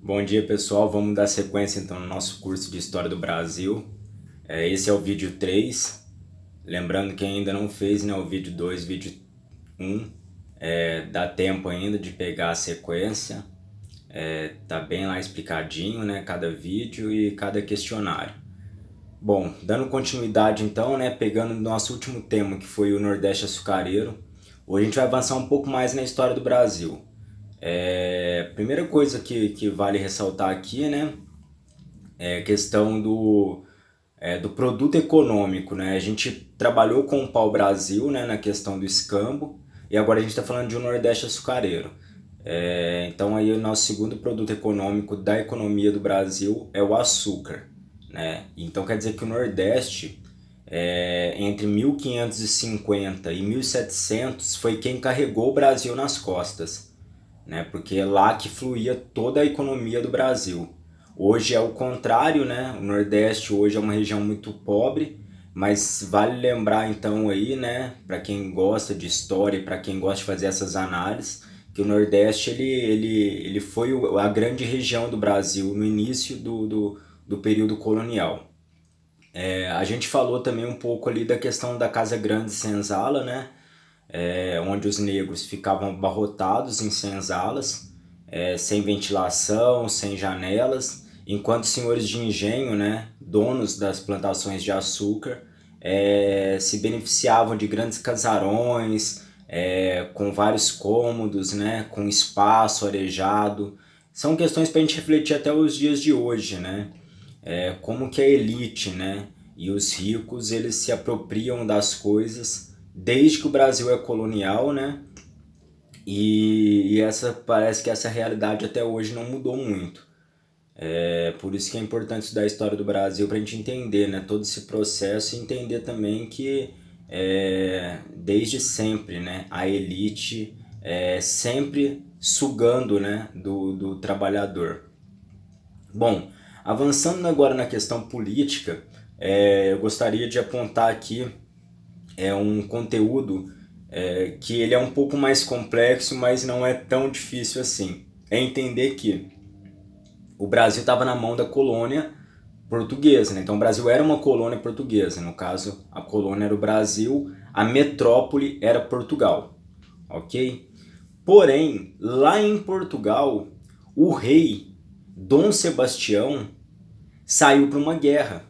Bom dia, pessoal. Vamos dar sequência então no nosso curso de História do Brasil. Esse é o vídeo 3. Lembrando que ainda não fez, né, o vídeo 2, vídeo 1. Dá tempo ainda de pegar a sequência. Tá bem lá explicadinho, né, cada vídeo e cada questionário. Bom, dando continuidade então, né, pegando o nosso último tema, que foi o Nordeste açucareiro. Hoje a gente vai avançar um pouco mais na história do Brasil. Primeira coisa que vale ressaltar aqui, né, é a questão do produto econômico, né? A gente trabalhou com o pau-brasil, né, na questão do escambo, e agora a gente está falando de um Nordeste açucareiro. Então aí o nosso segundo produto econômico da economia do Brasil é o açúcar, né? Então quer dizer que o Nordeste, entre 1550 e 1700, foi quem carregou o Brasil nas costas, né? Porque é lá que fluía toda a economia do Brasil. Hoje é o contrário, né? O Nordeste hoje é uma região muito pobre, mas vale lembrar então aí, né, para quem gosta de história e para quem gosta de fazer essas análises, que o Nordeste ele foi a grande região do Brasil no início do período colonial. A gente falou também um pouco ali da questão da Casa Grande Senzala, né? Onde os negros ficavam abarrotados em senzalas, sem ventilação, sem janelas, enquanto os senhores de engenho, né, donos das plantações de açúcar, se beneficiavam de grandes casarões, com vários cômodos, né, com espaço arejado. São questões para a gente refletir até os dias de hoje, né? Como que a elite, né, e os ricos eles se apropriam das coisas desde que o Brasil é colonial, né? E parece que essa realidade até hoje não mudou muito. Por isso que é importante estudar a história do Brasil para a gente entender, né, todo esse processo e entender também que desde sempre, né, a elite sempre sugando, né, do trabalhador. Bom, avançando agora na questão política, eu gostaria de apontar aqui um conteúdo que ele é um pouco mais complexo, mas não é tão difícil assim. É entender que o Brasil estava na mão da colônia portuguesa, né? Então o Brasil era uma colônia portuguesa, no caso a colônia era o Brasil, a metrópole era Portugal, ok? Porém, lá em Portugal, o rei Dom Sebastião saiu para uma guerra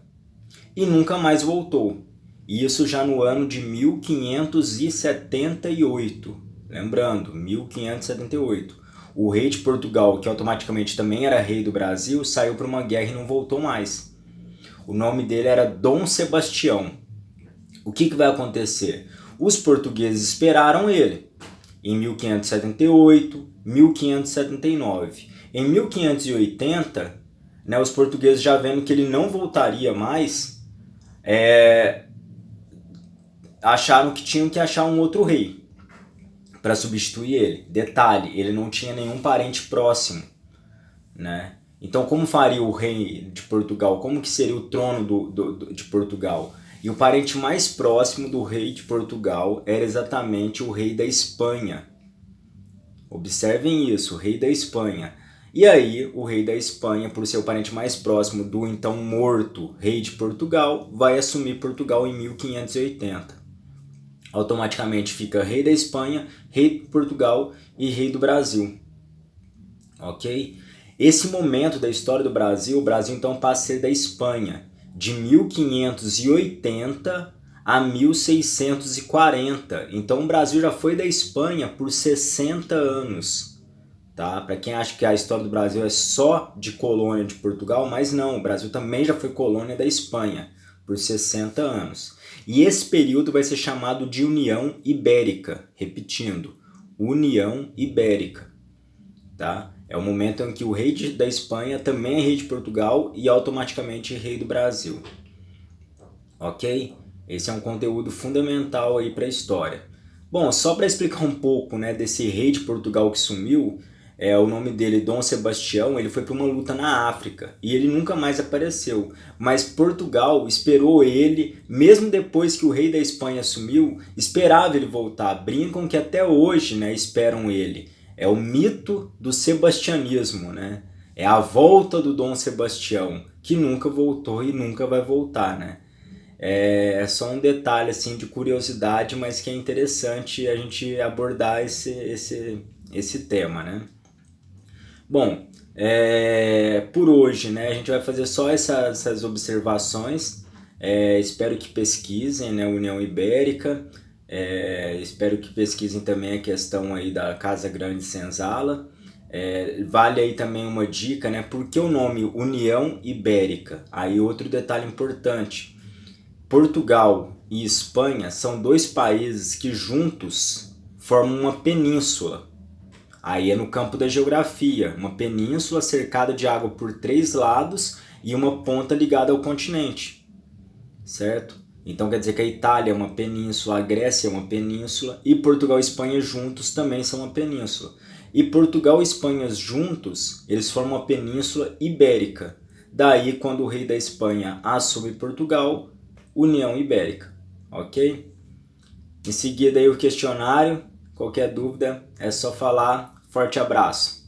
e nunca mais voltou. Isso já no ano de 1578. Lembrando, 1578. O rei de Portugal, que automaticamente também era rei do Brasil, saiu para uma guerra e não voltou mais. O nome dele era Dom Sebastião. O que vai acontecer? Os portugueses esperaram ele em 1578, 1579. Em 1580, né, os portugueses já vendo que ele não voltaria mais, acharam que tinham que achar um outro rei para substituir ele. Detalhe, ele não tinha nenhum parente próximo, né? Então como faria o rei de Portugal? Como que seria o trono de Portugal? E o parente mais próximo do rei de Portugal era exatamente o rei da Espanha. Observem isso, o rei da Espanha. E aí, o rei da Espanha, por ser o parente mais próximo do então morto rei de Portugal, vai assumir Portugal em 1580. Automaticamente fica rei da Espanha, rei de Portugal e rei do Brasil. Ok? Esse momento da história do Brasil, o Brasil então passa a ser da Espanha, de 1580 a 1640. Então o Brasil já foi da Espanha por 60 anos. Tá? Para quem acha que a história do Brasil é só de colônia de Portugal, mas não, o Brasil também já foi colônia da Espanha por 60 anos. E esse período vai ser chamado de União Ibérica, repetindo, União Ibérica. Tá? É o momento em que o rei da Espanha também é rei de Portugal e automaticamente rei do Brasil. Ok? Esse é um conteúdo fundamental aí para a história. Bom, só para explicar um pouco, né, desse rei de Portugal que sumiu, o nome dele Dom Sebastião, ele foi para uma luta na África e ele nunca mais apareceu. Mas Portugal esperou ele, mesmo depois que o rei da Espanha sumiu, esperava ele voltar. Brincam que até hoje, né, esperam ele. É o mito do sebastianismo, né? É a volta do Dom Sebastião, que nunca voltou e nunca vai voltar, né? É só um detalhe assim de curiosidade, mas que é interessante a gente abordar esse tema, né? Bom, por hoje, né, a gente vai fazer só essas observações. Espero que pesquisem, né, União Ibérica. Espero que pesquisem também a questão aí da Casa Grande Senzala. Vale aí também uma dica, né? Por que o nome União Ibérica? Aí outro detalhe importante. Portugal e Espanha são dois países que juntos formam uma península. Aí é no campo da geografia, uma península cercada de água por 3 lados e uma ponta ligada ao continente, certo? Então quer dizer que a Itália é uma península, a Grécia é uma península e Portugal e Espanha juntos também são uma península. E Portugal e Espanha juntos, eles formam uma península ibérica. Daí, quando o rei da Espanha assume Portugal, União Ibérica, ok? Em seguida aí o questionário, qualquer dúvida é só falar. Forte abraço!